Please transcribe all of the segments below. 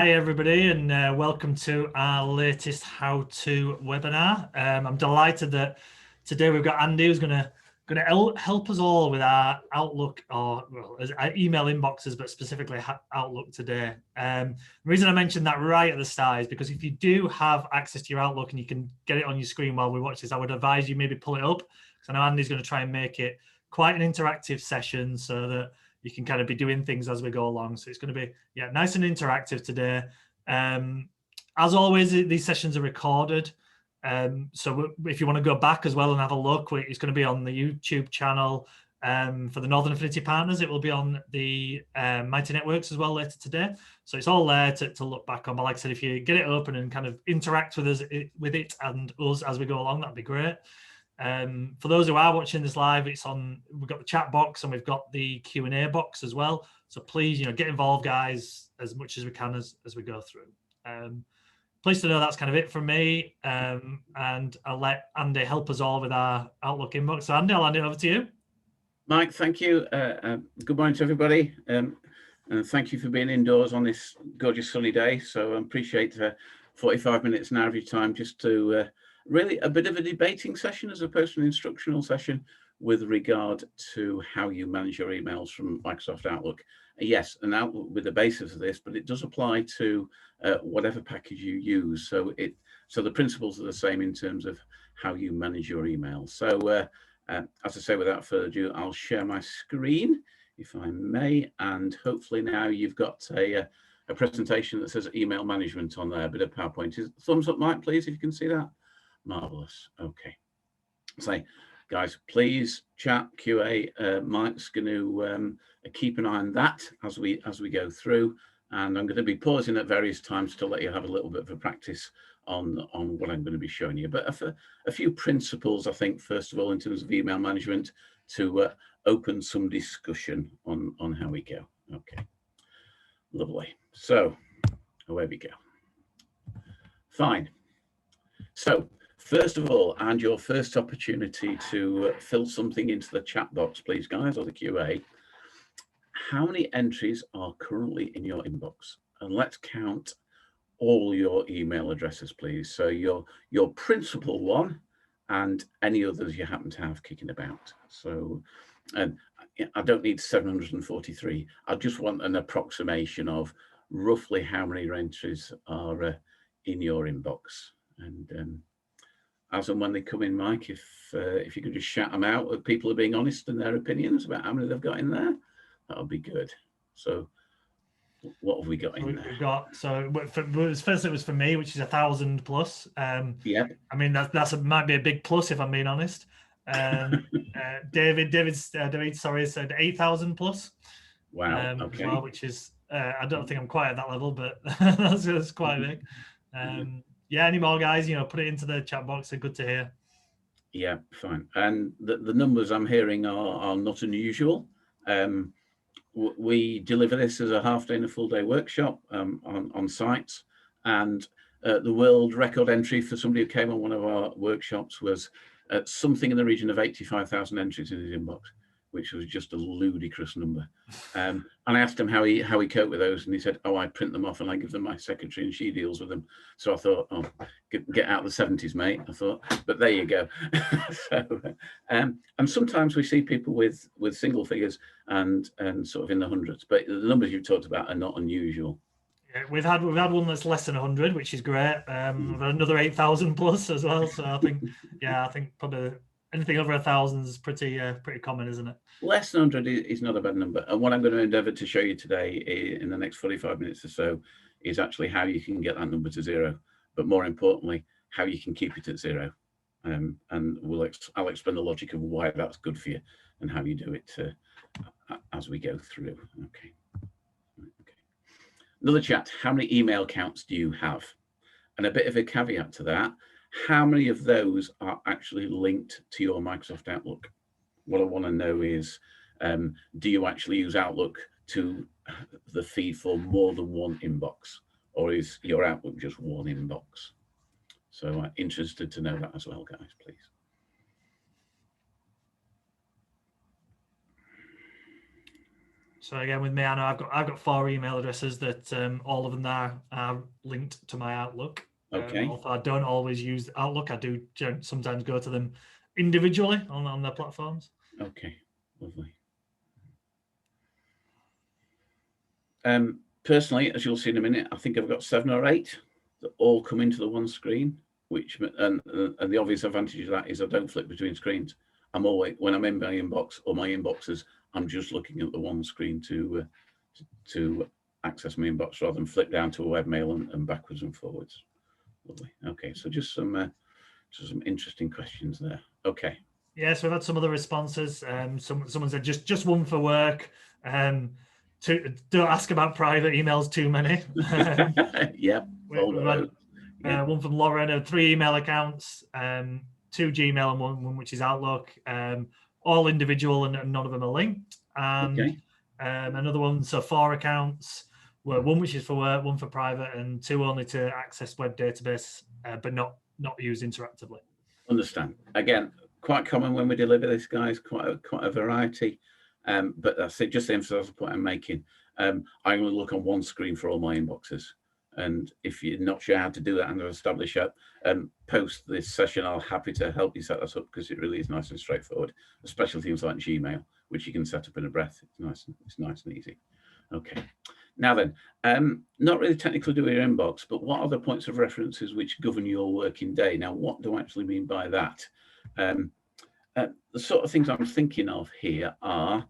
Hi everybody, and welcome to our latest how-to webinar. I'm delighted that today we've got Andy who's going to help us all with our Outlook or our email inboxes, but specifically Outlook today. The reason I mentioned that right at the start is because if you do have access to your Outlook and you can get it on your screen while we watch this, I would advise you maybe pull it up, because I know Andy's going to try and make it quite an interactive session so that you can kind of be doing things as we go along. So it's going to be, nice and interactive today. As always, these sessions are recorded. So if you want to go back as well and have a look, it's going to be on the YouTube channel. For the Northern Affinity partners, it will be on the Mighty Networks as well later today. So it's all there to look back on. But like I said, if you get it open and kind of interact with us with it and us as we go along, that'd be great. For those who are watching this live, we've got the chat box and we've got the Q&A box as well. So please, get involved, guys, as much as we can as we go through. Pleased to know that's kind of it from me. And I'll let Andy help us all with our Outlook inbox. So Andy, I'll hand it over to you. Mike, thank you. Good morning to everybody. And thank you for being indoors on this gorgeous sunny day. So I appreciate 45 minutes now of your time just to really a bit of a debating session as opposed to an instructional session with regard to how you manage your emails from Microsoft Outlook. Yes, an Outlook with the basis of this, but it does apply to whatever package you use. So the principles are the same in terms of how you manage your emails. So as I say, without further ado, I'll share my screen, if I may, and hopefully now you've got a presentation that says email management on there, a bit of PowerPoint. Thumbs up, Mike, please, if you can see that. Marvelous. Okay. So, guys, please chat QA. Mike's going to keep an eye on that as we go through, and I'm going to be pausing at various times to let you have a little bit of a practice on what I'm going to be showing you. But a few principles, I think, first of all, in terms of email management, to open some discussion on how we go. Okay, lovely. So away we go. Fine. So first of all, and your first opportunity to fill something into the chat box, please, guys, or the QA. How many entries are currently in your inbox? And let's count all your email addresses, please. So your principal one and any others you happen to have kicking about. So I don't need 743. I just want an approximation of roughly how many entries are in your inbox. And as and when they come in, Mike, if you could just shout them out, if people are being honest in their opinions about how many they've got in there, that would be good. So what have we got in there? We've got, so first it was for me, which is 1,000 plus. Yeah. I mean, that might be a big plus if I'm being honest. David, sorry, said 8,000 plus. Wow. Okay. As well, which is, I don't think I'm quite at that level, but that's quite big. Yeah, any more, guys, put it into the chat box. They're good to hear. Yeah, fine. And the numbers I'm hearing are not unusual. We deliver this as a half day and a full day workshop on site. And the world record entry for somebody who came on one of our workshops was something in the region of 85,000 entries in his inbox, which was just a ludicrous number. And I asked him how he coped with those, and he said, "Oh, I print them off and I give them my secretary and she deals with them." So I thought, "Oh, get out of the 70s, mate." I thought, but there you go. So, and sometimes we see people with single figures and sort of in the hundreds, but the numbers you've talked about are not unusual. Yeah, we've had one that's less than 100, which is great. We've had another 8,000 plus as well. So I think, I think probably anything over 1,000 is pretty common, isn't it? Less than 100 is not a bad number. And what I'm going to endeavour to show you today in the next 45 minutes or so is actually how you can get that number to zero, but more importantly, how you can keep it at zero. And I'll explain the logic of why that's good for you and how you do it as we go through. Okay. Another chat, how many email accounts do you have? And a bit of a caveat to that, how many of those are actually linked to your Microsoft Outlook? What I want to know is, do you actually use Outlook to the feed for more than one inbox, or is your Outlook just one inbox? So I'm interested to know that as well, guys, please. So again, with me, I know I've got 4 email addresses that all of them are linked to my Outlook. Okay. Although I don't always use Outlook, I do sometimes go to them individually on their platforms. Okay, lovely. Personally, as you'll see in a minute, I think I've got 7 or 8 that all come into the one screen. And the obvious advantage of that is I don't flip between screens. I'm always, when I'm in my inbox or my inboxes, I'm just looking at the one screen to access my inbox rather than flip down to a webmail and backwards and forwards. Lovely. Okay, so just some interesting questions there. Okay. Yeah, so we've had some other responses. Someone said just one for work. Don't ask about private emails too many. Yep. We've had one from Lauren, 3 email accounts, 2 Gmail and one which is Outlook, all individual and none of them are linked. And okay. Another one, so 4 accounts, one which is for work, one for private, and 2 only to access web database, but not used interactively. Understand. Again, quite common when we deliver this, guys. Quite a variety. But that's it. Just to emphasize the point I'm making. I'm going to look on one screen for all my inboxes. And if you're not sure how to do that and to establish that, post this session, I'll happy to help you set that up because it really is nice and straightforward, especially things like Gmail, which you can set up in a breath. It's nice and easy. Okay. Now then, not really technically do with your inbox, but what are the points of references which govern your working day? Now, what do I actually mean by that? The sort of things I'm thinking of here are,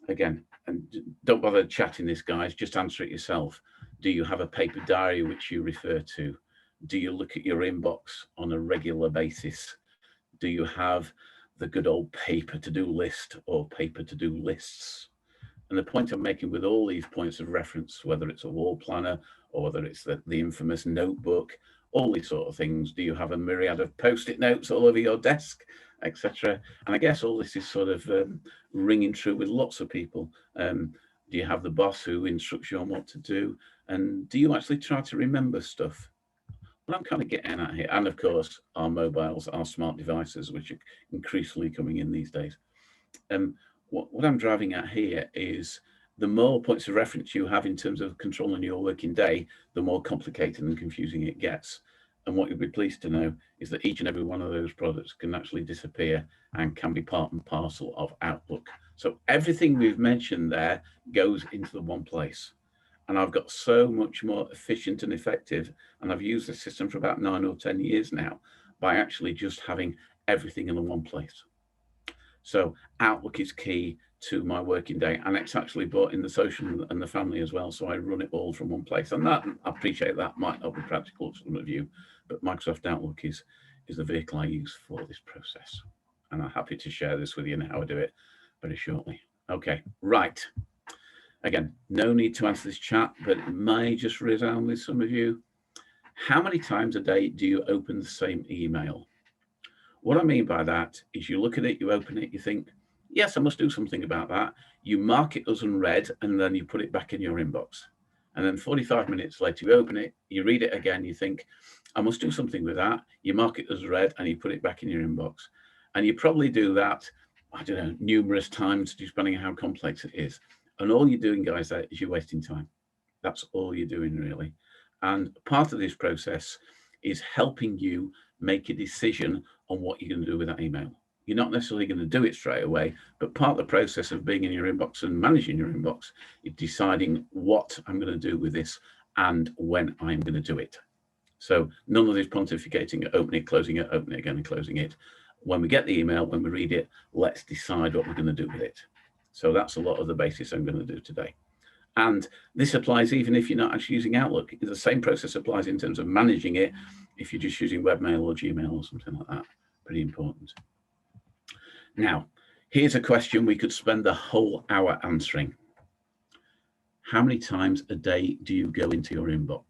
again, and don't bother chatting this, guys, just answer it yourself. Do you have a paper diary which you refer to? Do you look at your inbox on a regular basis? Do you have the good old paper to-do list or paper to-do lists? And the point I'm making with all these points of reference, whether it's a wall planner or whether it's the infamous notebook, all these sort of things, do you have a myriad of post-it notes all over your desk, etc.? And I guess all this is sort of ringing true with lots of people. Do you have the boss who instructs you on what to do? And do you actually try to remember stuff? What I'm kind of getting at here, and of course, our mobiles, our smart devices, which are increasingly coming in these days. What I'm driving at here is the more points of reference you have in terms of controlling your working day, the more complicated and confusing it gets. And what you'll be pleased to know is that each and every one of those products can actually disappear and can be part and parcel of Outlook. So everything we've mentioned there goes into the one place. And I've got so much more efficient and effective, and I've used the system for about 9 or 10 years now, by actually just having everything in the one place. So Outlook is key to my working day, and it's actually brought in the social and the family as well. So I run it all from one place, and that, I appreciate that might not be practical to some of you, but Microsoft Outlook is the vehicle I use for this process. And I'm happy to share this with you and how I do it very shortly. Okay, right. Again, no need to answer this chat, but it may just resound with some of you. How many times a day do you open the same email? What I mean by that is you look at it, you open it, you think, yes, I must do something about that. You mark it as unread, and then you put it back in your inbox. And then 45 minutes later, you open it, you read it again, you think, I must do something with that. You mark it as read, and you put it back in your inbox. And you probably do that, I don't know, numerous times, depending on how complex it is. And all you're doing, guys, there is you're wasting time. That's all you're doing, really. And part of this process is helping you make a decision on what you're going to do with that email. You're not necessarily going to do it straight away, but part of the process of being in your inbox and managing your inbox is deciding what I'm going to do with this and when I'm going to do it. So none of this pontificating, opening it, closing it, opening it again and closing it. When we get the email, when we read it, let's decide what we're going to do with it. So that's a lot of the basis I'm going to do today. And this applies even if you're not actually using Outlook. The same process applies in terms of managing it if you're just using webmail or Gmail or something like that. Pretty important. Now, here's a question we could spend the whole hour answering. How many times a day do you go into your inbox?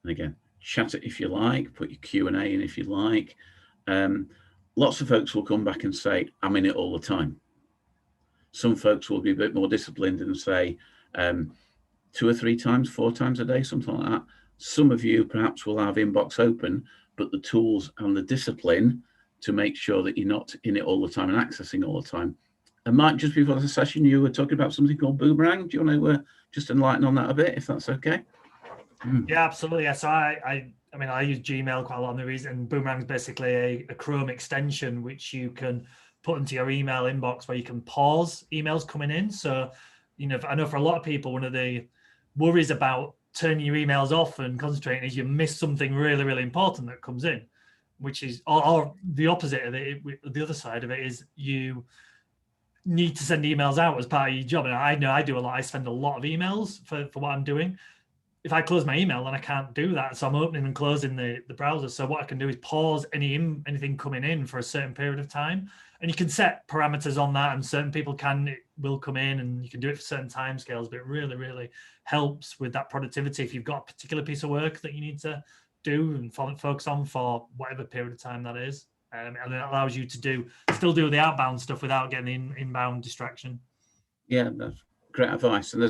And again, chat it if you like, put your Q&A in if you like. Lots of folks will come back and say, I'm in it all the time. Some folks will be a bit more disciplined and say 2 or 3 times, 4 times a day, something like that. Some of you perhaps will have inbox open, but the tools and the discipline to make sure that you're not in it all the time and accessing all the time And Mike, just before the session, you were talking about something called Boomerang. Do you want to just enlighten on that a bit, if that's okay? Yeah, absolutely. Yeah. So I mean, I use Gmail quite a lot, and the reason Boomerang is basically a Chrome extension which you can put into your email inbox where you can pause emails coming in. So, you know, I know for a lot of people, one of the worries about turning your emails off and concentrating is you miss something really, really important that comes in, which is, or the opposite of it. The other side of it is you need to send emails out as part of your job. And I know I do a lot. I spend a lot of emails for what I'm doing. If I close my email, then I can't do that. So I'm opening and closing the browser. So what I can do is pause anything coming in for a certain period of time. And you can set parameters on that, and certain people will come in, and you can do it for certain time scales. But it really, really helps with that productivity if you've got a particular piece of work that you need to do and focus on for whatever period of time that is. And it allows you to still do the outbound stuff without getting the inbound distraction. Yeah, that's great advice. And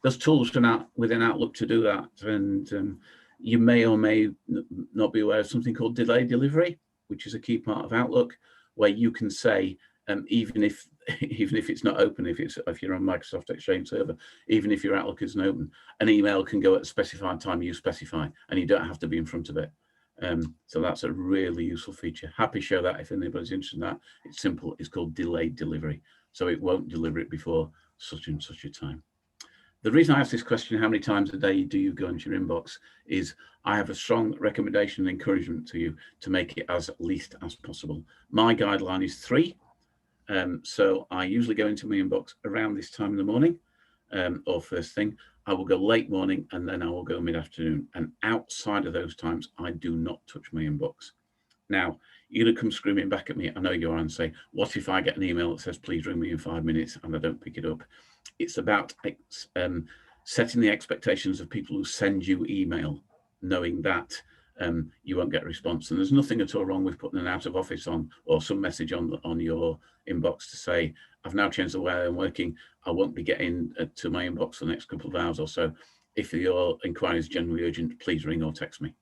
there's tools within Outlook to do that. And you may or may not be aware of something called delay delivery, which is a key part of Outlook, where you can say, even if it's not open, if you're on Microsoft Exchange server, even if your Outlook isn't open, an email can go at a specified time you specify, and you don't have to be in front of it. So that's a really useful feature. Happy to show that if anybody's interested in that. It's simple. It's called delayed delivery. So it won't deliver it before such and such a time. The reason I ask this question, how many times a day do you go into your inbox, is I have a strong recommendation and encouragement to you to make it as least as possible. My guideline is 3. So I usually go into my inbox around this time in the morning, or first thing. I will go late morning, and then I will go mid-afternoon. And outside of those times, I do not touch my inbox. Now, you're going to come screaming back at me, I know you are, and say, what if I get an email that says, please ring me in 5 minutes, and I don't pick it up? It's about setting the expectations of people who send you email, knowing that you won't get a response. And there's nothing at all wrong with putting an out of office on, or some message on your inbox to say, I've now changed the way I'm working. I won't be getting to my inbox for the next couple of hours or so. If your inquiry is generally urgent, please ring or text me.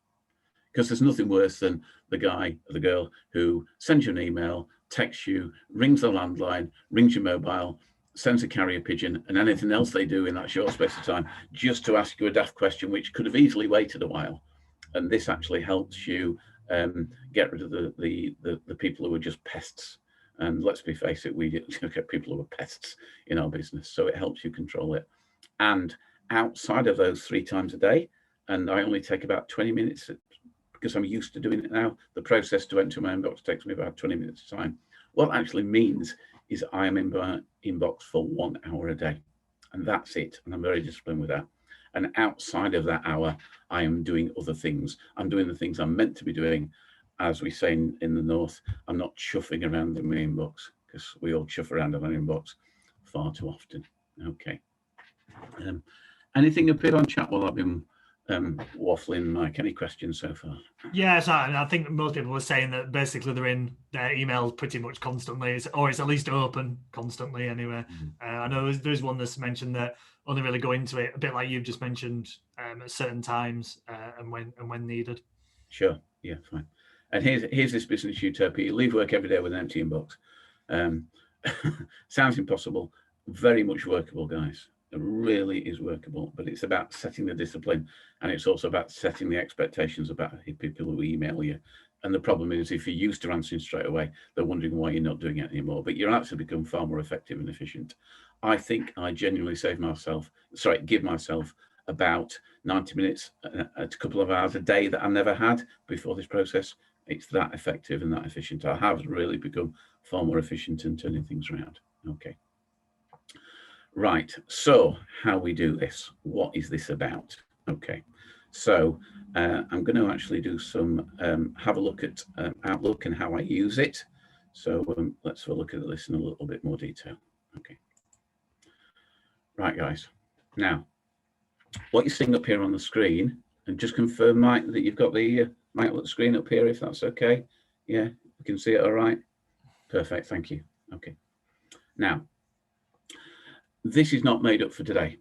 Because there's nothing worse than the guy or the girl who sends you an email, texts you, rings the landline, rings your mobile, sends a carrier pigeon, and anything else they do in that short space of time just to ask you a daft question, which could have easily waited a while. And this actually helps you get rid of the people who are just pests. And let's be face it, we get people who are pests in our business. So it helps you control it. And outside of those 3 times a day, and I only take about 20 minutes because I'm used to doing it now, the process to enter my inbox takes me about 20 minutes of time. What it actually means is I am in my inbox for 1 hour a day, and that's it. And I'm very disciplined with that. And outside of that hour, I am doing other things. I'm doing the things I'm meant to be doing. As we say in the North, I'm not chuffing around in my inbox, because we all chuff around in our inbox far too often. Okay. Anything appeared on chat while I've been waffling, Mike? Any questions so far? Yeah, so I think most people were saying that basically they're in their emails pretty much constantly, or it's at least open constantly anyway. I know there's one that's mentioned that only really go into it, a bit like you've just mentioned, at certain times and when needed. Sure, yeah, fine. And here's this business utopia. You leave work every day with an empty inbox. Sounds impossible. Very much workable, guys. It really is workable, but it's about setting the discipline, and it's also about setting the expectations about people who email you. And the problem is, if you're used to answering straight away, they're wondering why you're not doing it anymore. But you're actually become far more effective and efficient. I think I genuinely give myself about 90 minutes, a couple of hours a day that I never had before this process. It's that effective and that efficient. I have really become far more efficient in turning things around. Okay. Right, so how we do this, what is this about? Okay, so I'm going to actually do some, have a look at Outlook and how I use it. So let's have a look at this in a little bit more detail. Okay, right guys, now what you're seeing up here on the screen, and just confirm, Mike, that you've got the Outlook screen up here, if that's okay. Yeah, you can see it all right? Perfect, thank you. Okay, now, this is not made up for today.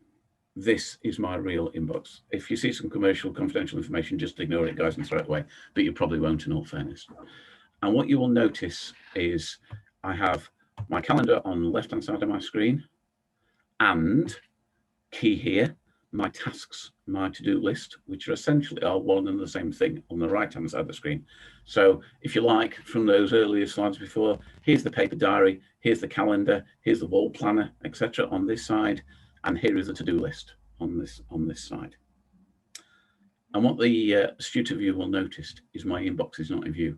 This is my real inbox. If you see some commercial confidential information, just ignore it, guys, and throw it away. But you probably won't, in all fairness. And what you will notice is I have my calendar on the left-hand side of my screen, and key here, my tasks, my to-do list, which are essentially all one and the same thing on the right-hand side of the screen. So if you like, from those earlier slides before, here's the paper diary, here's the calendar, here's the wall planner, etc. on this side, and here is the to-do list on this side. And what the student of view will notice is my inbox is not in view.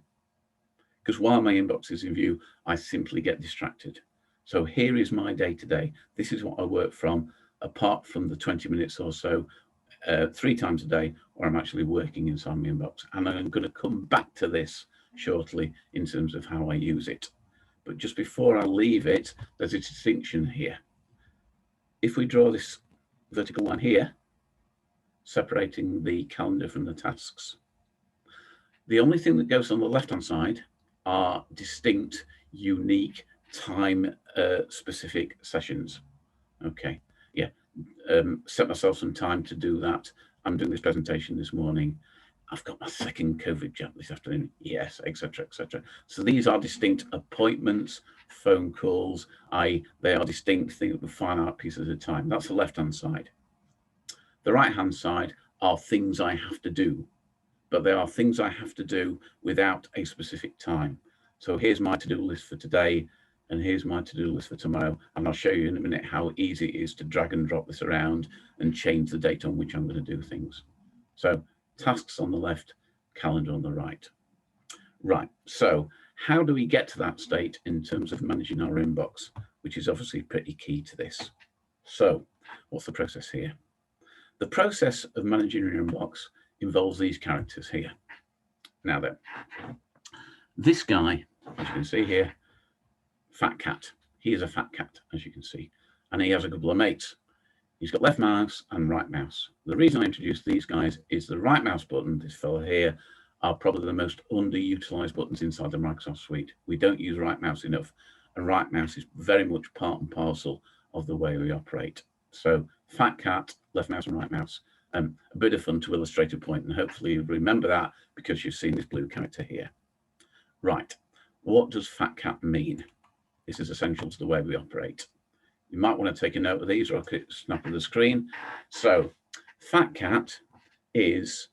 Because while my inbox is in view, I simply get distracted. So here is my day-to-day. This is what I work from, apart from the 20 minutes or so, 3 times a day, where I'm actually working inside my inbox. And I'm going to come back to this shortly in terms of how I use it. But just before I leave it, there's a distinction here. If we draw this vertical line here, separating the calendar from the tasks, the only thing that goes on the left-hand side are distinct, unique, time-specific sessions. Okay, yeah, set myself some time to do that. I'm doing this presentation this morning. I've got my second COVID jab this afternoon. Yes, etc., etc. So these are distinct appointments, phone calls. They are distinct things with finite pieces of time. That's the left-hand side. The right-hand side are things I have to do, but they are things I have to do without a specific time. So here's my to-do list for today, and here's my to-do list for tomorrow. And I'll show you in a minute how easy it is to drag and drop this around and change the date on which I'm going to do things. So tasks on the left, calendar on the right. Right, so how do we get to that state in terms of managing our inbox, which is obviously pretty key to this. So what's the process here? The process of managing your inbox involves these characters here. Now then, this guy, as you can see here, fat cat. He is a fat cat, as you can see, and he has a couple of mates. He's got left mouse and right mouse. The reason I introduced these guys is the right mouse button, this fellow here, are probably the most underutilized buttons inside the Microsoft suite. We don't use right mouse enough, and right mouse is very much part and parcel of the way we operate. So fat cat, left mouse and right mouse. A bit of fun to illustrate a point, and hopefully you remember that because you've seen this blue character here. Right, what does fat cat mean? This is essential to the way we operate. You might want to take a note of these, or I'll snap of the screen. So fat cat is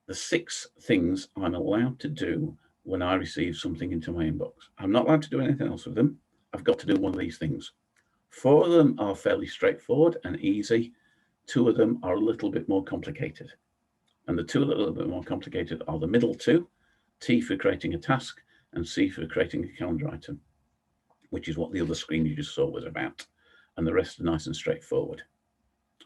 the 6 things I'm allowed to do when I receive something into my inbox. I'm not allowed to do anything else with them. I've got to do one of these things. 4 of them are fairly straightforward and easy. 2 of them are a little bit more complicated. And the 2 that are a little bit more complicated are the middle 2, T for creating a task, and C for creating a calendar item, which is what the other screen you just saw was about. And the rest are nice and straightforward.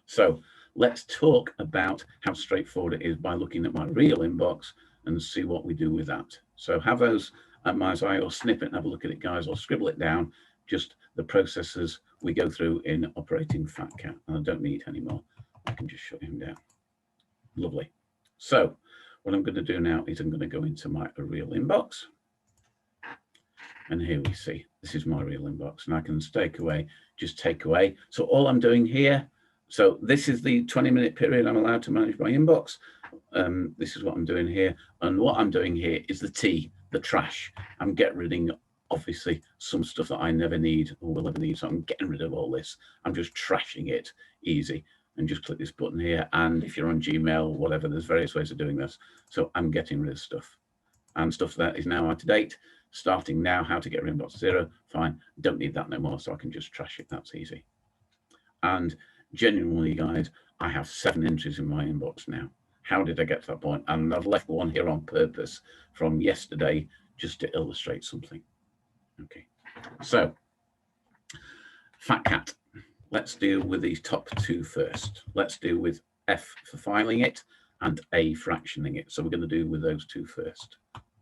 So let's talk about how straightforward it is by looking at my real inbox and see what we do with that. So have those at my eye, or snip it and have a look at it, guys, or scribble it down, just the processes we go through in operating fat cat. And I don't need any more. I can just shut him down. Lovely. So what I'm going to do now is I'm going to go into my real inbox. And here we see, this is my real inbox, and I can take away, just take away. So all I'm doing here, so this is the 20-minute period I'm allowed to manage my inbox. This is what I'm doing here. And what I'm doing here is the T, the trash. I'm getting rid of, obviously, some stuff that I never need or will ever need. So I'm getting rid of all this. I'm just trashing it, easy. And just click this button here. And if you're on Gmail, whatever, there's various ways of doing this. So I'm getting rid of stuff. And stuff that is now out of date. Starting now, how to get rid of inbox 0. Fine, don't need that no more, so I can just trash it. That's easy. And genuinely, guys, I have 7 entries in my inbox now. How did I get to that point? And I've left one here on purpose from yesterday just to illustrate something. Okay, so fat cat. Let's deal with these top 2 first. Let's deal with F for filing it and A for actioning it. So we're going to do with those 2 first.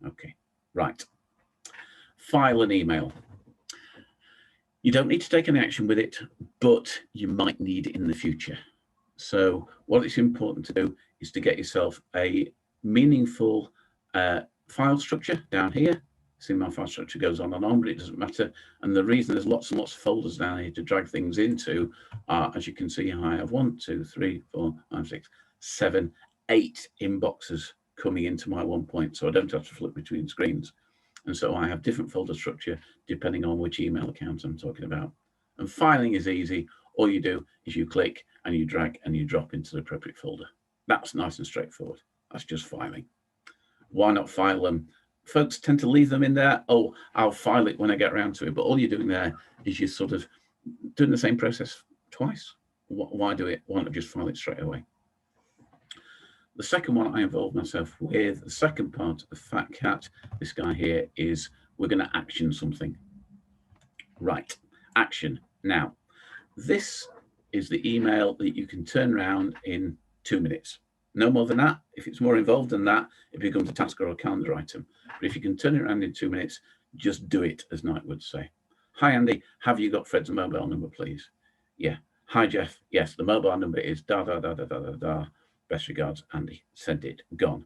Okay, right. File an email. You don't need to take any action with it, but you might need it in the future. So what it's important to do is to get yourself a meaningful file structure down here. See, my file structure goes on and on, but it doesn't matter. And the reason there's lots and lots of folders down here to drag things into are, as you can see, I have 1, 2, 3, 4, 5, 6, 7, 8 inboxes coming into my one point, so I don't have to flip between screens. And so I have different folder structure depending on which email account I'm talking about. And filing is easy. All you do is you click and you drag and you drop into the appropriate folder. That's nice and straightforward. That's just filing. Why not file them? Folks tend to leave them in there. Oh, I'll file it when I get around to it. But all you're doing there is you're sort of doing the same process twice. Why do it? Why not just file it straight away? The second one I involved myself with, the second part of Fat Cat, this guy here, is we're going to action something. Right, action. Now, this is the email that you can turn around in 2 minutes. No more than that. If it's more involved than that, it becomes a task or a calendar item. But if you can turn it around in 2 minutes, just do it, as Knight would say. Hi, Andy. Have you got Fred's mobile number, please? Yeah. Hi, Jeff. Yes, the mobile number is da, da, da, da, da, da, da. Best regards, Andy. Send it. Gone.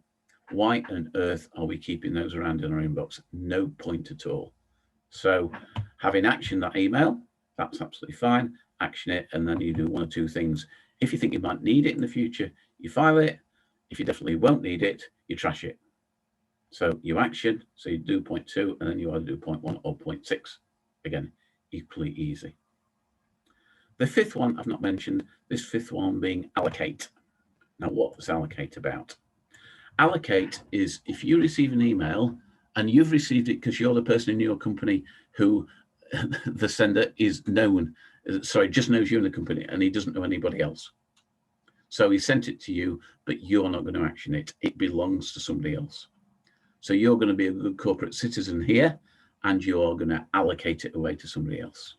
Why on earth are we keeping those around in our inbox? No point at all. So having actioned that email, that's absolutely fine. Action it, and then you do one or two things. If you think you might need it in the future, you file it. If you definitely won't need it, you trash it. So you action, so you do 0.2, and then you either do 0.1 or 0.6. Again, equally easy. The fifth one I've not mentioned, this fifth one being allocate. Now, what's allocate about? Allocate is if you receive an email and you've received it because you're the person in your company who the sender is known, sorry, just knows you in the company and he doesn't know anybody else. So he sent it to you, but you're not going to action it. It belongs to somebody else. So you're going to be a good corporate citizen here and you're going to allocate it away to somebody else.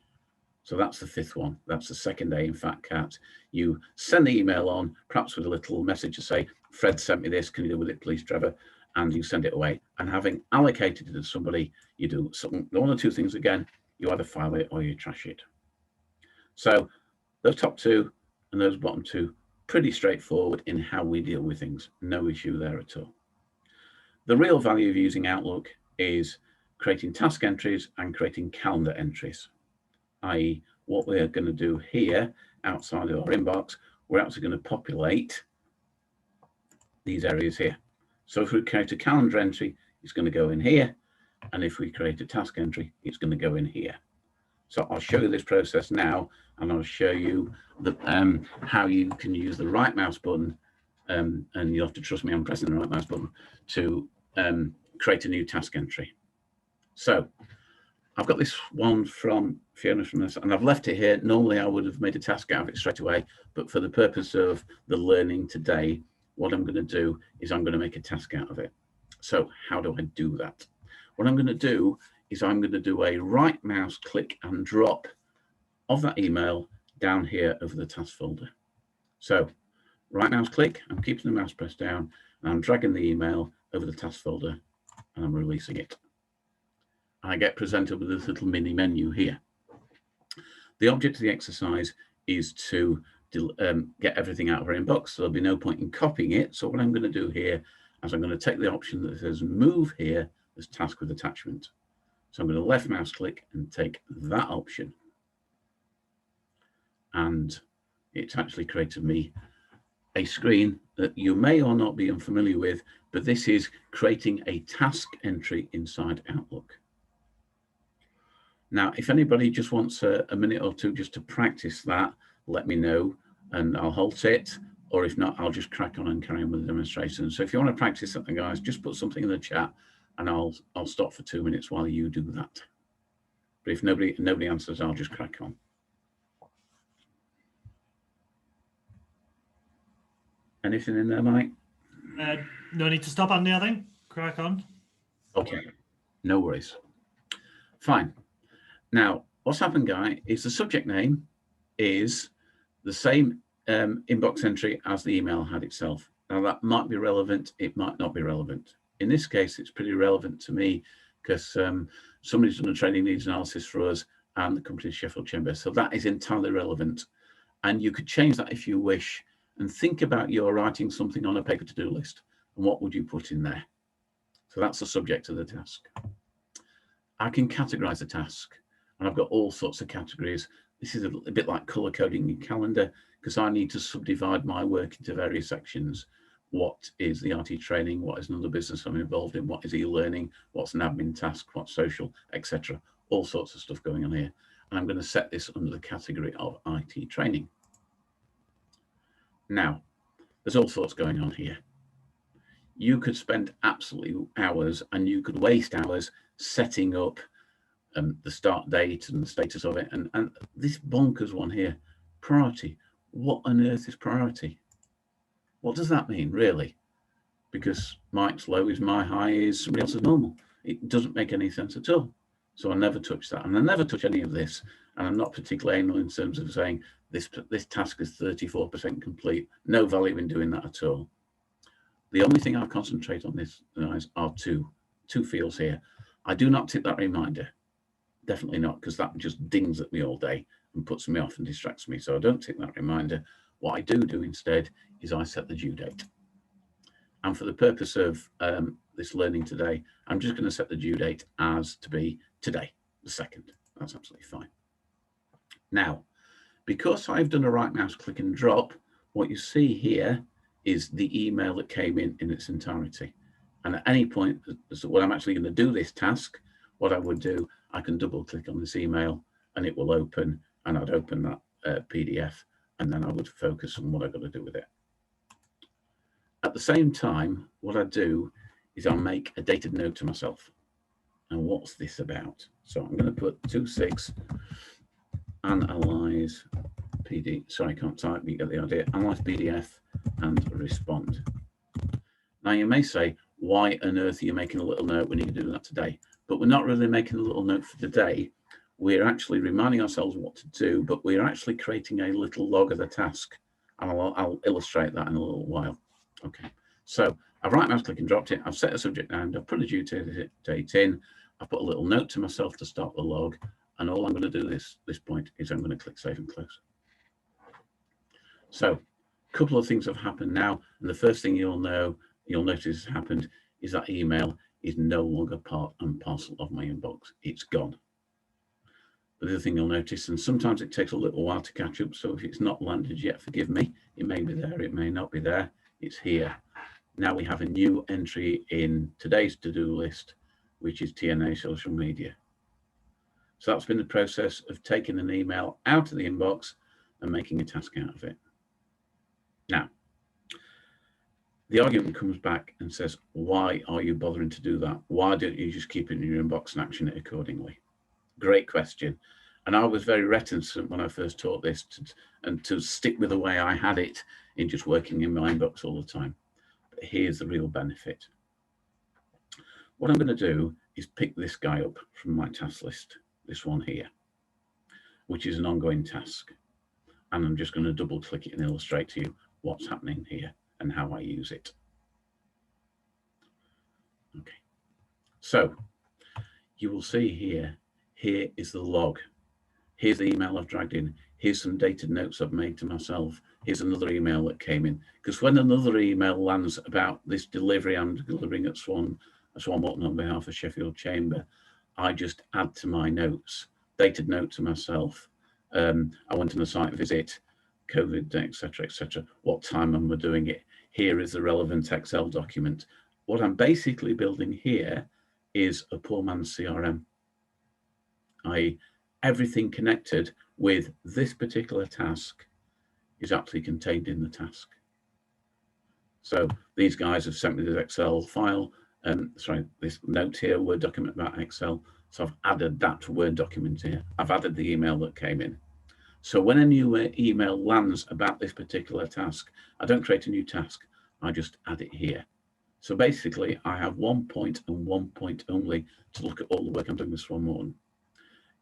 So that's the fifth one. That's the second A in Fat Cat. You send the email on, perhaps with a little message to say, Fred sent me this, can you deal with it, please, Trevor? And you send it away. And having allocated it to somebody, you do something, one or two things again. You either file it or you trash it. So those top two and those bottom two, pretty straightforward in how we deal with things. No issue there at all. The real value of using Outlook is creating task entries and creating calendar entries. I.e. what we're going to do here outside of our inbox, we're actually going to populate these areas here. So if we create a calendar entry, it's going to go in here. And if we create a task entry, it's going to go in here. So I'll show you this process now, and I'll show you the, how you can use the right mouse button, and you'll have to trust me, I'm pressing the right mouse button, to create a new task entry. So I've got this one from Fiona from this, and I've left it here. Normally I would have made a task out of it straight away, but for the purpose of the learning today, what I'm going to do is I'm going to make a task out of it. So how do I do that? What I'm going to do is I'm going to do a right mouse click and drop of that email down here over the task folder. So right mouse click, I'm keeping the mouse pressed down, and I'm dragging the email over the task folder, and I'm releasing it. I get presented with this little mini menu here. The object of the exercise is to get everything out of our inbox. So there'll be no point in copying it. So what I'm going to do here is I'm going to take the option that says move here as task with attachment. So I'm going to left mouse click and take that option. And it's actually created me a screen that you may or not be unfamiliar with, but this is creating a task entry inside Outlook. Now, if anybody just wants a minute or two just to practice that, let me know and I'll halt it. Or if not, I'll just crack on and carry on with the demonstration. So if you want to practice something, guys, just put something in the chat and I'll stop for 2 minutes while you do that. But if nobody answers, I'll just crack on. Anything in there, Mike? No need to stop, Andy, I think. Crack on. Okay, no worries. Fine. Now, what's happened, Guy, is the subject name is the same inbox entry as the email had itself. Now, that might be relevant. It might not be relevant. In this case, it's pretty relevant to me because somebody's done a training needs analysis for us and the company's Sheffield Chamber. So that is entirely relevant. And you could change that if you wish and think about you're writing something on a paper to-do list. And what would you put in there? So that's the subject of the task. I can categorize the task. And I've got all sorts of categories. This is a bit like color coding in calendar because I need to subdivide my work into various sections. what is the RT training, what is another business I'm involved in, what is e-learning, what's an admin task, what's social, etc. All sorts of stuff going on here. And I'm going to set this under the category of IT training. Now, there's all sorts going on here. You could spend absolutely hours, and you could waste hours setting up the start date and the status of it. And this bonkers one here, priority. What on earth is priority? What does that mean, really? Because Mike's low is my high is somebody else's normal. It doesn't make any sense at all. So I never touch that. And I never touch any of this. And I'm not particularly anal in terms of saying this task is 34% complete. No value in doing that at all. The only thing I concentrate on this are two fields here. I do not tick that reminder. Definitely not, because that just dings at me all day and puts me off and distracts me. So I don't tick that reminder. What I do instead is I set the due date. And for the purpose of this learning today, I'm just going to set the due date as to be today, the 2nd. That's absolutely fine. Now, because I've done a right mouse click and drop, what you see here is the email that came in its entirety. And at any point, when I'm actually going to do this task, what I would do, I can double click on this email and it will open, and I'd open that PDF, and then I would focus on what I've got to do with it. At the same time, what I do is I'll make a dated note to myself. And what's this about? So I'm going to put 2.6 analyze PD. Sorry, I can't type, but you get the idea. Analyze PDF and respond. Now you may say, why on earth are you making a little note when you can do that today? But we're not really making a little note for today. We're actually reminding ourselves what to do, but we're actually creating a little log of the task. And I'll illustrate that in a little while. Okay, so I've right mouse click and dropped it. I've set a subject down. I've put a due date in. I've put a little note to myself to start the log. And all I'm going to do this point is I'm going to click save and close. So a couple of things have happened now. And the first thing you'll notice has happened is that email is no longer part and parcel of my inbox. It's gone. The other thing you'll notice, and sometimes it takes a little while to catch up. So if it's not landed yet, forgive me. It may be there. It may not be there. It's here. Now we have a new entry in today's to-do list, which is TNA social media. So that's been the process of taking an email out of the inbox and making a task out of it. Now, the argument comes back and says, why are you bothering to do that? Why don't you just keep it in your inbox and action it accordingly? Great question. And I was very reticent when I first taught this to stick with the way I had it in just working in my inbox all the time. But here's the real benefit. What I'm going to do is pick this guy up from my task list, this one here, which is an ongoing task. And I'm just going to double click it and illustrate to you what's happening here and how I use it. Okay, so you will see here is the log. Here's the email I've dragged in. Here's some dated notes I've made to myself. Here's another email that came in. Because when another email lands about this delivery I'm delivering at Swanmorton on behalf of Sheffield Chamber, I just add to my notes, dated note to myself. I went on a site visit, COVID, etc., what time am I doing it? Here is the relevant Excel document. What I'm basically building here is a poor man's CRM, i.e. everything connected with this particular task is actually contained in the task. So these guys have sent me this Excel file, this note here, Word document about Excel. So I've added that Word document here. I've added the email that came in. So when a new email lands about this particular task, I don't create a new task, I just add it here. So basically I have 1 point and 1 point only to look at all the work I'm doing with Swanmorton.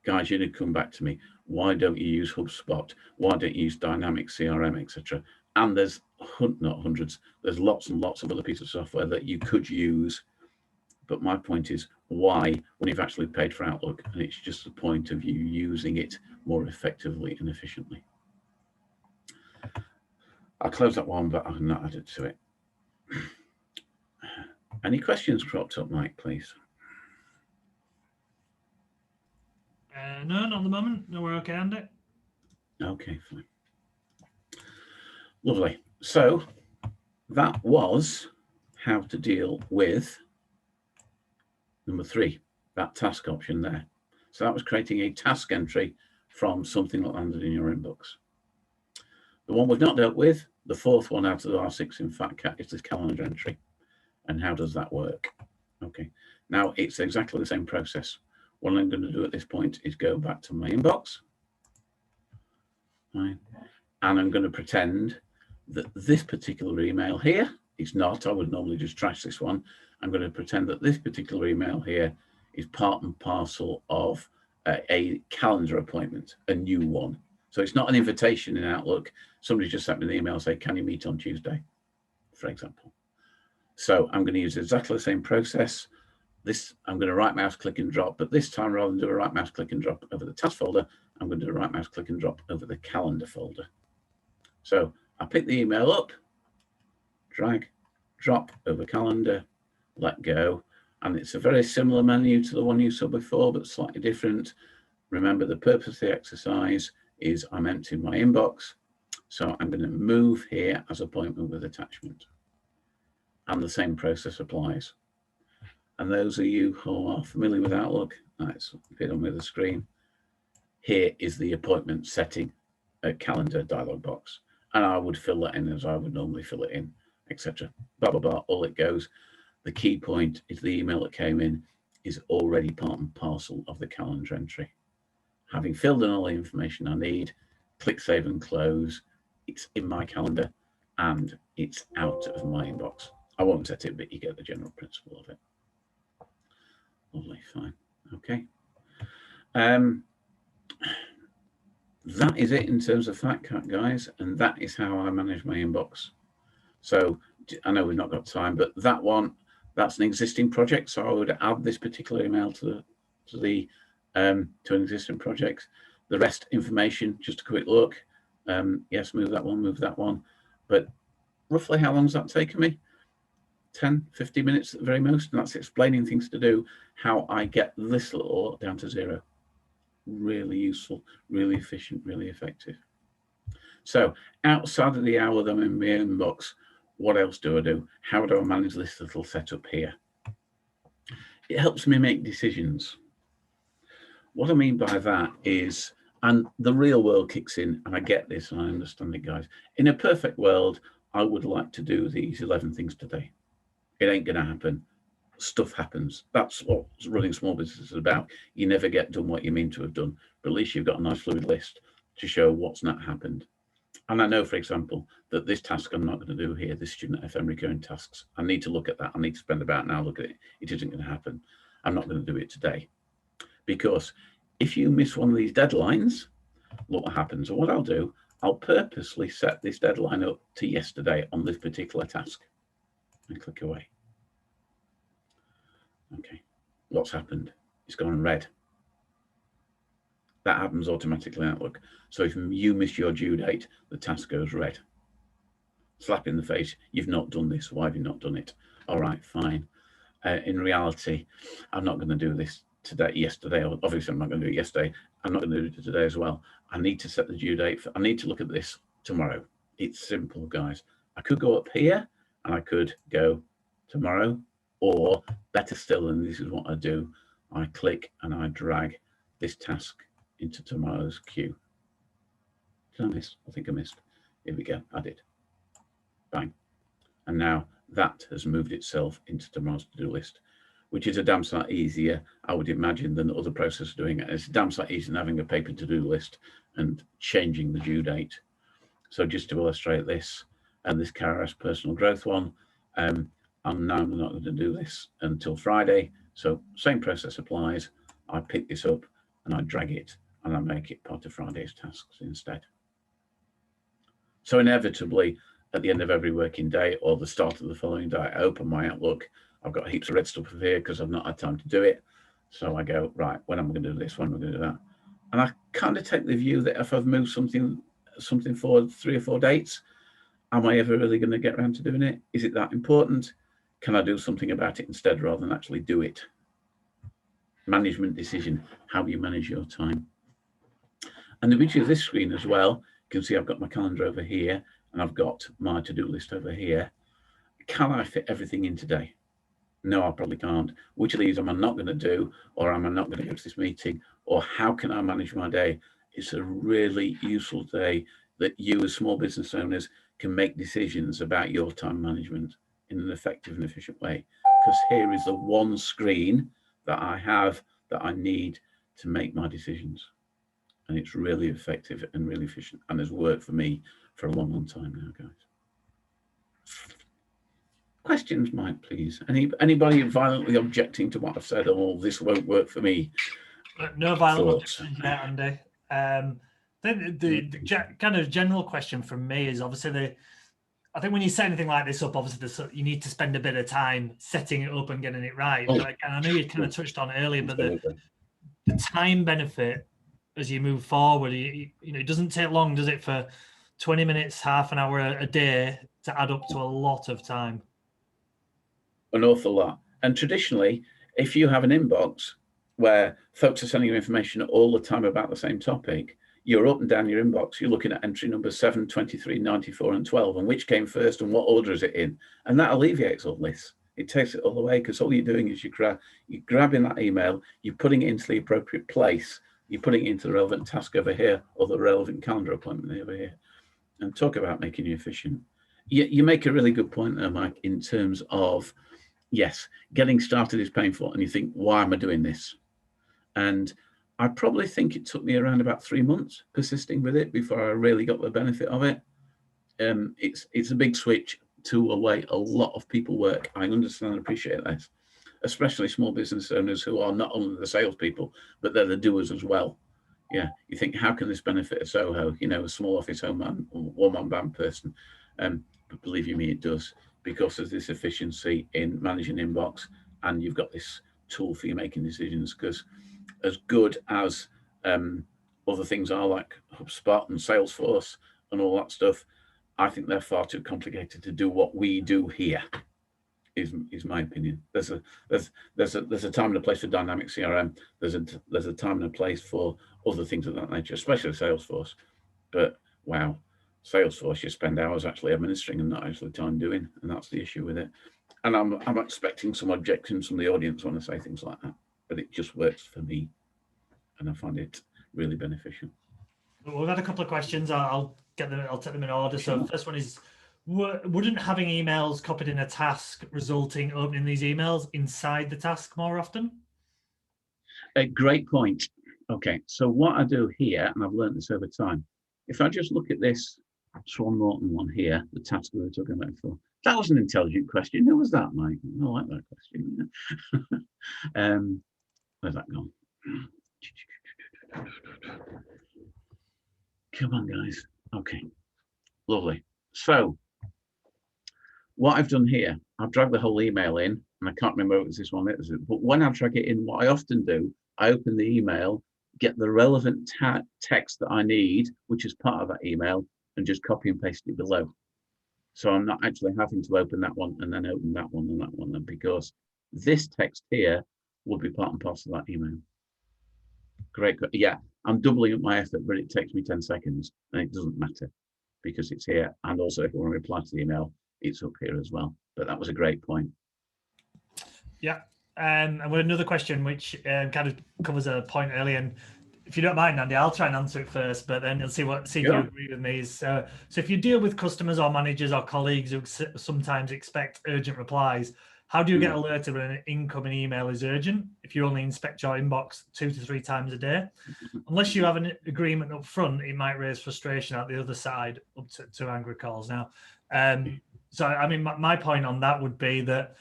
Guys, you need to come back to me. Why don't you use HubSpot? Why don't you use Dynamic CRM, etc.? And there's not hundreds, there's lots and lots of other pieces of software that you could use. But my point is, why, when you've actually paid for Outlook, and it's just the point of you using it more effectively and efficiently. I'll close that one, but I've not added to it. Any questions cropped up, Mike, please? No, not at the moment. No, we're okay, Andy. Okay, fine. Lovely. So that was how to deal with number 3, that task option there. So that was creating a task entry from something that landed in your inbox. The one we've not dealt with, the 4th one out of the R6 in FatCat, is this calendar entry. And how does that work? Okay, now it's exactly the same process. What I'm going to do at this point is go back to my inbox. Right. And I'm going to pretend that this particular email here is not. I would normally just trash this one. I'm going to pretend that this particular email here is part and parcel of a calendar appointment, a new one. So it's not an invitation in Outlook. Somebody just sent me an email saying, can you meet on Tuesday, for example. So I'm going to use exactly the same process. This, I'm going to right mouse click and drop, but this time rather than do a right mouse click and drop over the task folder, I'm going to do a right mouse click and drop over the calendar folder. So I pick the email up, drag, drop over calendar, let go. And it's a very similar menu to the one you saw before, but slightly different. Remember, the purpose of the exercise is I'm emptying my inbox. So I'm going to move here as appointment with attachment. And the same process applies. And those of you who are familiar with Outlook, it's appeared on the screen. Here is the appointment setting calendar dialog box. And I would fill that in as I would normally fill it in, etc. Blah, blah, blah, all it goes. The key point is the email that came in is already part and parcel of the calendar entry. Having filled in all the information I need, click save and close. It's in my calendar and it's out of my inbox. I won't set it, but you get the general principle of it. Lovely, fine, okay. That is it in terms of FatCat, guys, and that is how I manage my inbox. So I know we've not got time, but that one, that's an existing project. So I would add this particular email to an existing project. The rest information, just a quick look. Yes, move that one. But roughly how long has that taken me? 10, 15 minutes at the very most. And that's explaining things to do, how I get this little down to 0. Really useful, really efficient, really effective. So outside of the hour that I'm in my inbox, what else do I do? How do I manage this little setup here? It helps me make decisions. What I mean by that is, and the real world kicks in, and I get this and I understand it, guys. In a perfect world, I would like to do these 11 things today. It ain't going to happen. Stuff happens. That's what running small business is about. You never get done what you mean to have done, but at least you've got a nice fluid list to show what's not happened. And I know, for example, that this task I'm not going to do here, this student FM recurring tasks, I need to look at that. I need to spend about an hour looking at it. It isn't going to happen. I'm not going to do it today. Because if you miss one of these deadlines, look what happens. And what I'll do, I'll purposely set this deadline up to yesterday on this particular task and click away. Okay, what's happened? It's gone red. That happens automatically in Outlook. So if you miss your due date, the task goes red. Slap in the face, you've not done this. Why have you not done it? All right, fine. In reality, I'm not going to do this today, yesterday. Obviously, I'm not going to do it yesterday. I'm not going to do it today as well. I need to set the due date. I need to look at this tomorrow. It's simple, guys. I could go up here and I could go tomorrow, or better still, and this is what I do, I click and I drag this task into tomorrow's queue. Did I miss? I think I missed. Here we go. I did. Bang. And now that has moved itself into tomorrow's to-do list, which is a damn sight easier, I would imagine, than other processes doing it. It's a damn sight easier than having a paper to-do list and changing the due date. So just to illustrate this, and this KRS personal growth one, I'm now not going to do this until Friday. So same process applies. I pick this up and I drag it and I make it part of Friday's tasks instead. So inevitably, at the end of every working day or the start of the following day, I open my Outlook. I've got heaps of red stuff here because I've not had time to do it. So I go, right, when am I going to do this? When am I going to do that? And I kind of take the view that if I've moved something forward 3 or 4 dates, am I ever really going to get around to doing it? Is it that important? Can I do something about it instead rather than actually do it? Management decision, how you manage your time. And the beauty of this screen as well, you can see I've got my calendar over here and I've got my to-do list over here. can I fit everything in today? No, I probably can't. Which of these am I not going to do, or am I not going to go to this meeting, or how can I manage my day? It's a really useful day that you as small business owners can make decisions about your time management in an effective and efficient way. Because here is the one screen that I have that I need to make my decisions. And it's really effective and really efficient, and has worked for me for a long, long time now, guys. Questions, Mike, please. Anybody violently objecting to what I've said? Oh, this won't work for me. No violent objections yet, Andy. Then the kind of general question from me is obviously I think when you set anything like this up, obviously you need to spend a bit of time setting it up and getting it right. But I know you kind of touched on it earlier, but the time benefit as you move forward, it doesn't take long, does it, for 20 minutes, half an hour a day to add up to a lot of time? An awful lot. And traditionally, if you have an inbox where folks are sending you information all the time about the same topic, you're up and down your inbox, you're looking at entry number 7, 23, 94, and 12, and which came first and what order is it in. And that alleviates all this. It takes it all away, because all you're doing is you're grabbing that email, you're putting it into the appropriate place, you're putting it into the relevant task over here, or the relevant calendar appointment over here. And talk about making you efficient. You make a really good point there, Mike, in terms of, yes, getting started is painful, and you think, why am I doing this? And I probably think it took me around about 3 months persisting with it before I really got the benefit of it. It's a big switch to a way a lot of people work. I understand and appreciate this, especially small business owners who are not only the salespeople, but they're the doers as well. Yeah, you think, how can this benefit a Soho, a small office home man, one-man band person? But believe you me, it does, because of this efficiency in managing inbox, and you've got this tool for you making decisions. Because as good as other things are, like HubSpot and Salesforce and all that stuff, I think they're far too complicated to do what we do here. Is my opinion. There's a time and a place for dynamic CRM. There's a time and a place for other things of that nature, especially Salesforce. But wow, Salesforce, you spend hours actually administering and not actually time doing, and that's the issue with it. And I'm expecting some objections from the audience when I say things like that, but it just works for me, and I find it really beneficial. We've had a couple of questions. I'll take them in order. So the first one is, wouldn't having emails copied in a task resulting opening these emails inside the task more often? A great point. Okay, so what I do here, and I've learned this over time, if I just look at this Swan Norton one here, the task we were talking about before, that was an intelligent question. Who was that, Mike? I like that question. Where's that gone? Come on, guys. Okay, lovely. So what I've done here, I've dragged the whole email in, and I can't remember if it was this one, but when I drag it in, what I often do, I open the email, get the relevant text that I need, which is part of that email, and just copy and paste it below. So I'm not actually having to open that one and then open that one and that one, because this text here will be part and parcel of that email. Great. Yeah, I'm doubling up my effort, but it takes me 10 seconds, and it doesn't matter because it's here. And also, if I want to reply to the email, it's up here as well. But that was a great point. Yeah. And with another question, which kind of covers a point earlier, and if you don't mind, Andy, I'll try and answer it first, but then you'll see if you agree with me. So if you deal with customers or managers or colleagues who sometimes expect urgent replies, how do you get alerted when an incoming email is urgent if you only inspect your inbox 2 to 3 times a day? Unless you have an agreement up front, it might raise frustration at the other side up to angry calls. Now, so I mean, my point on that would be that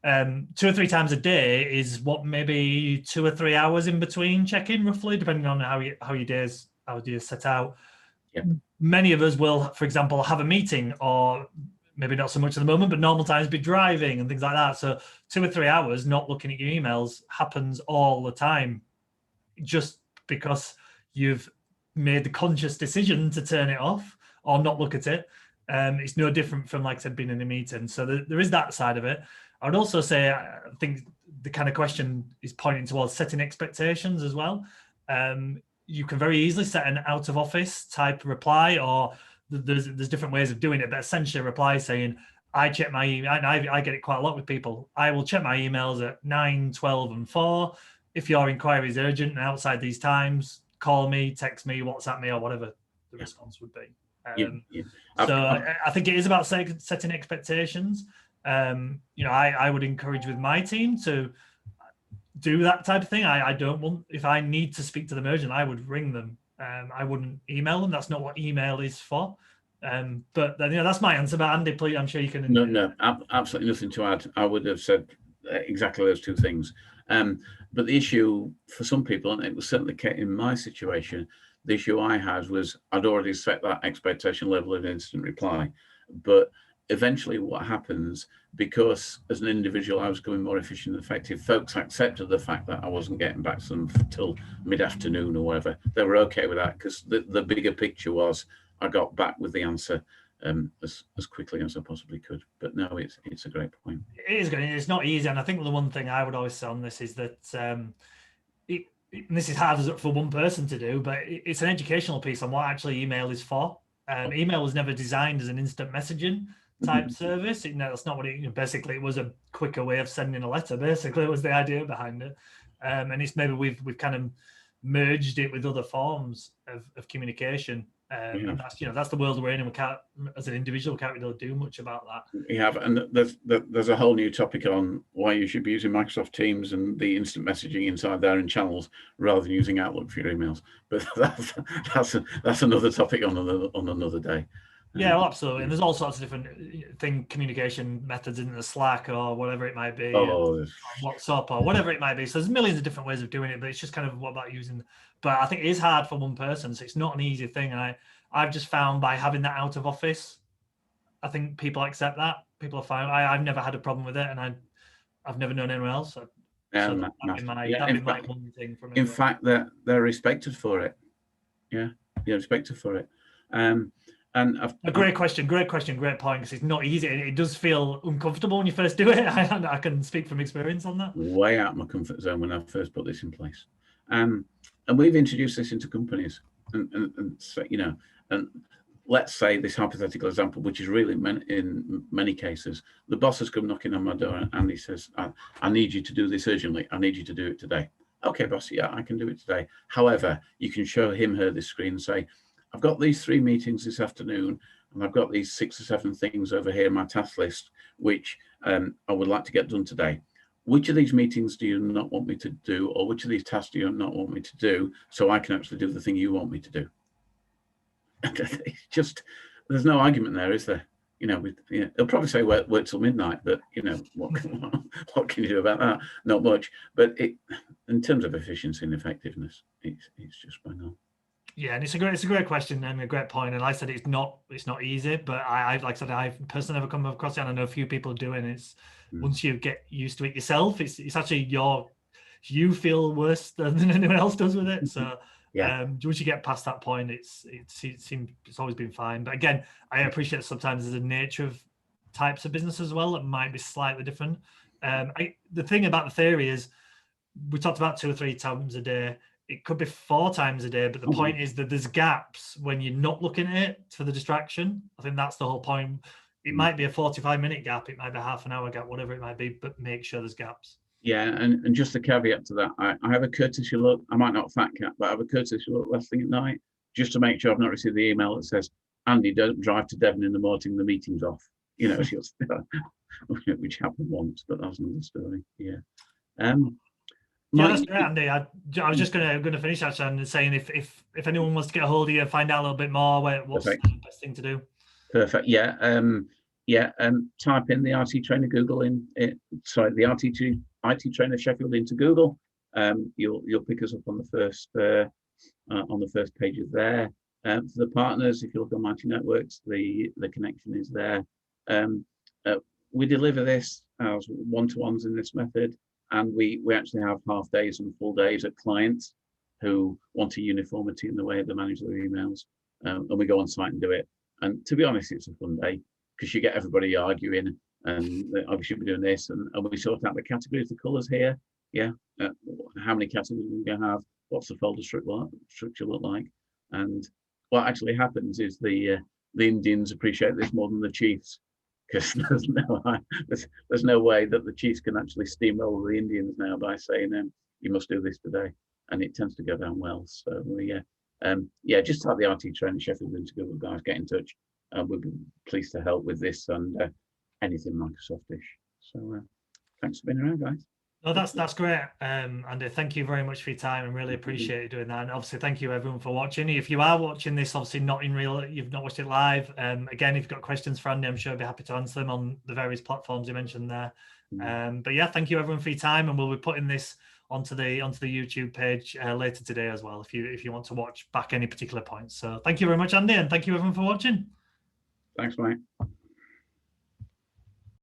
2 or 3 times a day is what, maybe 2 or 3 hours in between check-in, roughly, depending on how your days set out. Yep. Many of us will, for example, have a meeting, or maybe not so much at the moment, but normal times be driving and things like that. So 2 or 3 hours not looking at your emails happens all the time, just because you've made the conscious decision to turn it off or not look at it. It's no different from, like I said, being in a meeting. So there is that side of it. I would also say, I think the kind of question is pointing towards setting expectations as well. You can very easily set an out of office type reply, or there's different ways of doing it, but essentially a reply saying, I check my email, and I get it quite a lot with people. I will check my emails at 9, 12, and 4. If your inquiry is urgent and outside these times, call me, text me, WhatsApp me, or whatever the response would be. So I think it is about setting expectations. I would encourage with my team to do that type of thing. I don't want, if I need to speak to them urgent, I would ring them. I wouldn't email them. That's not what email is for. But that's my answer. But Andy, please, I'm sure you can. No, absolutely nothing to add. I would have said exactly those two things. But the issue for some people, and it was certainly in my situation, the issue I had was I'd already set that expectation level of instant reply. But eventually what happens, because as an individual I was becoming more efficient and effective, folks accepted the fact that I wasn't getting back to them till mid-afternoon or whatever. They were okay with that because the bigger picture was I got back with the answer as quickly as I possibly could. But no, it's a great point. It is good. It's not easy, and I think the one thing I would always say on this is that this is hard for one person to do, but it's an educational piece on what actually email is for. Email was never designed as an instant messaging type service. That's not what it. Basically, it was a quicker way of sending a letter. Basically, it was the idea behind it, and it's maybe we've kind of merged it with other forms of communication. And that's the world we're in, and we can't, as an individual, can't really do much about that. We have, and there's a whole new topic on why you should be using Microsoft Teams and the instant messaging inside there in channels rather than using Outlook for your emails. But that's another topic on another day. Yeah, well, absolutely. And there's all sorts of different communication methods in the Slack or whatever it might be, WhatsApp or whatever it might be. So there's millions of different ways of doing it, but it's just kind of what about using. But I think it is hard for one person, so it's not an easy thing. And I've just found by having that out of office, I think people accept that. People are fine. I've never had a problem with it, and I've never known anyone else. So that'd be my one thing from it. In fact, they're respected for it. Yeah, respected for it. And a great question, great point, because it's not easy. It does feel uncomfortable when you first do it. I can speak from experience on that. Way out of my comfort zone when I first put this in place. And we've introduced this into companies, and so, and let's say this hypothetical example, which is really in many cases, the boss has come knocking on my door and he says, I need you to do this urgently. I need you to do it today. Okay, boss, yeah, I can do it today. However, you can show her this screen and say, I've got these 3 meetings this afternoon, and I've got these 6 or 7 things over here in my task list, which I would like to get done today. Which of these meetings do you not want me to do, or which of these tasks do you not want me to do, so I can actually do the thing you want me to do? It's just, there's no argument there, is there? They'll probably say work till midnight, but what can you do about that? Not much. But in terms of efficiency and effectiveness, it's just bang on. Yeah, and it's a great question and a great point. And like I said, it's not easy, but I've personally never come across it, and I know a few people do. And it's once you get used to it yourself, it's actually you feel worse than anyone else does with it. So once you get past that point, it's always been fine. But again, I appreciate sometimes there's a nature of types of business as well that might be slightly different. The thing about the theory is we talked about 2 or 3 times a day. It could be 4 times a day, but the point is that there's gaps when you're not looking at it for the distraction. I think that's the whole point. It might be a 45-minute gap, it might be half an hour gap, whatever it might be, but make sure there's gaps. Yeah, and just a caveat to that, I have a courtesy look. I might not fat cat, but I have a courtesy look last thing at night, just to make sure I've not received the email that says, Andy, don't drive to Devon in the morning, the meeting's off. Which happened once, but that's another story. Yeah. Yeah, that's great, Andy. I was just going to finish that and saying if anyone wants to get a hold of you, find out a little bit more, what's the best thing to do? Perfect. Yeah. Type in the RT Trainer Google the IT Trainer Sheffield into Google. You'll pick us up on the first pages there. For the partners, if you look on Mighty Networks, the connection is there. We deliver this as one-to-ones in this method. And we actually have half days and full days at clients who want a uniformity in the way they manage their emails. And we go on site and do it. And to be honest, it's a fun day because you get everybody arguing and we should be doing this. And we sort out the categories, the colours here. Yeah. How many categories are we going to have? What's the folder structure look like? And what actually happens is the Indians appreciate this more than the chiefs, because there's no way that the chiefs can actually steamroll the Indians now by saying you must do this today, and it tends to go down well. So yeah, just like the RT training Sheffield Integrable guys, get in touch. We'd be pleased to help with this and anything Microsoftish. So thanks for being around, guys. No, that's great, Andy. Thank you very much for your time, and really appreciate you doing that. And obviously, thank you everyone for watching. If you are watching this, obviously not in real, you've not watched it live. Again, if you've got questions for Andy, I'm sure I'll be happy to answer them on the various platforms you mentioned there. But yeah, thank you everyone for your time, and we'll be putting this onto the YouTube page later today as well, if you want to watch back any particular points. So thank you very much, Andy, and thank you everyone for watching. Thanks, mate.